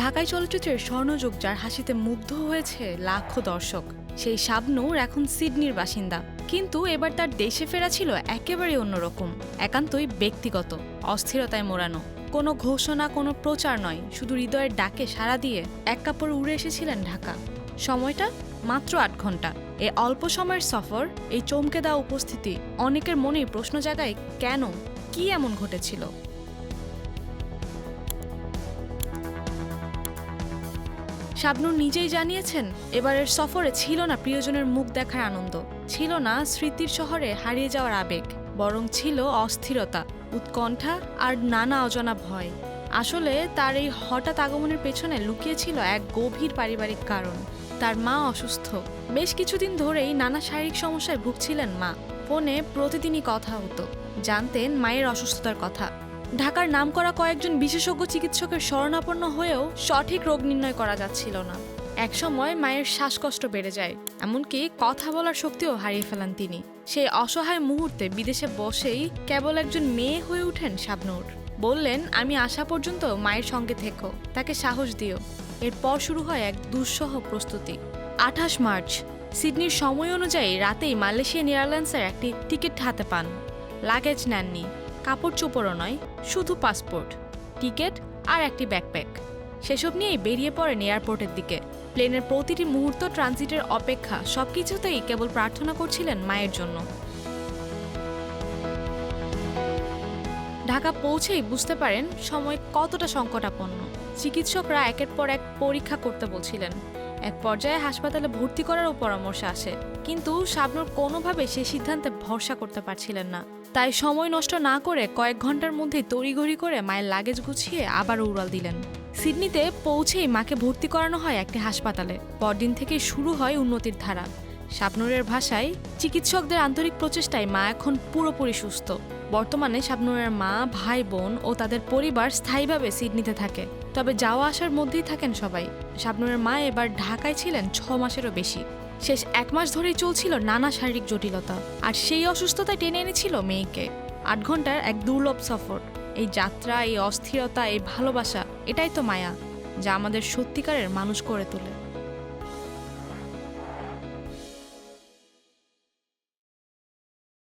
ঢাকায় চলচ্চিত্রের স্বর্ণযুগ, যার হাসিতে মুগ্ধ হয়েছে লাখো দর্শক, সেই শাবনূর এখন সিডনির বাসিন্দা। কিন্তু এবার তার দেশে ফেরা ছিল একেবারে অন্যরকম, একান্তই ব্যক্তিগত, অস্থিরতায় মোড়ানো। কোনো ঘোষণা, কোনো প্রচার নয়, শুধু হৃদয়ের ডাকে সাড়া দিয়ে এক কাপড় উড়ে এসেছিলেন ঢাকা। সময়টা মাত্র ৮ ঘন্টা। এই অল্প সময়ের সফর, এই চমকে দেওয়া উপস্থিতি অনেকের মনেই প্রশ্ন জাগায়, কেন, কি এমন ঘটেছিল। শাবনূর নিজেই জানিয়েছেন, এবারের সফরে ছিল না প্রিয়জনের মুখ দেখার আনন্দ, ছিল না স্মৃতির শহরে হারিয়ে যাওয়ার আবেগ, বরং ছিল অস্থিরতা, উৎকণ্ঠা আর নানা অজানা ভয়। আসলে তার এই হঠাৎ আগমনের পেছনে লুকিয়েছিল এক গভীর পারিবারিক কারণ। তার মা অসুস্থ। বেশ কিছুদিন ধরেই নানা শারীরিক সমস্যায় ভুগছিলেন মা। ফোনে প্রতিদিনই কথা হতো, জানতেন মায়ের অসুস্থতার কথা। ঢাকার নামকরা কয়েকজন বিশেষজ্ঞ চিকিৎসকের শরণাপন্ন হয়েও সঠিক রোগ নির্ণয় করা যাচ্ছিল না। একসময় মায়ের শ্বাসকষ্ট বেড়ে যায়, এমনকি কথা বলার শক্তিও হারিয়ে ফেলেন তিনি। সেই অসহায় মুহূর্তে বিদেশে বসেই কেবল একজন মেয়ে হয়ে ওঠেন শাবনূর। বললেন, আমি আসা পর্যন্ত মায়ের সঙ্গে থেকো, তাকে সাহস দিও। এরপর শুরু হয় এক দুঃসহ প্রস্তুতি। ২৮ মার্চ সিডনির সময় অনুযায়ী রাতেই মালয়েশিয়ান এয়ারলাইন্সের একটি টিকিট হাতে পান। লাগেজ নেননি, কাপড় চোপড়ও নয়, শুধু পাসপোর্ট, টিকিট আর একটি ব্যাকপ্যাক। সেসব নিয়েই বেরিয়ে পড়েন এয়ারপোর্টের দিকে। প্লেনের প্রতিটি মুহূর্ত, ট্রানজিটের অপেক্ষা, সবকিছুতেই কেবল প্রার্থনা করছিলেন মায়ের জন্য। ঢাকা পৌঁছেই বুঝতে পারেন সময় কতটা সংকটাপন্ন। চিকিৎসকরা একের পর এক পরীক্ষা করতে বলছিলেন। এক পর্যায়ে হাসপাতালে ভর্তি করারও পরামর্শ আসে, কিন্তু শাবনূর কোনোভাবে সেই সিদ্ধান্তে ভরসা করতে পারছিলেন না। তাই সময় নষ্ট না করে কয়েক ঘন্টার মধ্যেই তড়িঘড়ি করে মায়ের লাগেজ গুছিয়ে আবারও উড়াল দিলেন। সিডনিতে পৌঁছেই মাকে ভর্তি করানো হয় একটি হাসপাতালে। পরদিন থেকেই শুরু হয় উন্নতির ধারা। শাবনূরের ভাষায়, চিকিৎসকদের আন্তরিক প্রচেষ্টায় মা এখন পুরোপুরি সুস্থ। বর্তমানে শাবনূরের মা, ভাই বোন ও তাদের পরিবার স্থায়ীভাবে সিডনিতে থাকে। তবে যাওয়া আসার মধ্যেই থাকেন সবাই। শাবনূরের মা এবার ঢাকায় ছিলেন ৬ মাসেরও বেশি। শেষ ১ মাস ধরেই চলছিল নানা শারীরিক জটিলতা, আর সেই অসুস্থতায় টেনে এনেছিল মেয়েকে। ৮ ঘন্টার এক দুর্লভ সফর। এই যাত্রা, এই অস্থিরতা, এই ভালোবাসা, এটাই তো মায়া, যা আমাদের সত্যিকারের মানুষ করে তোলে।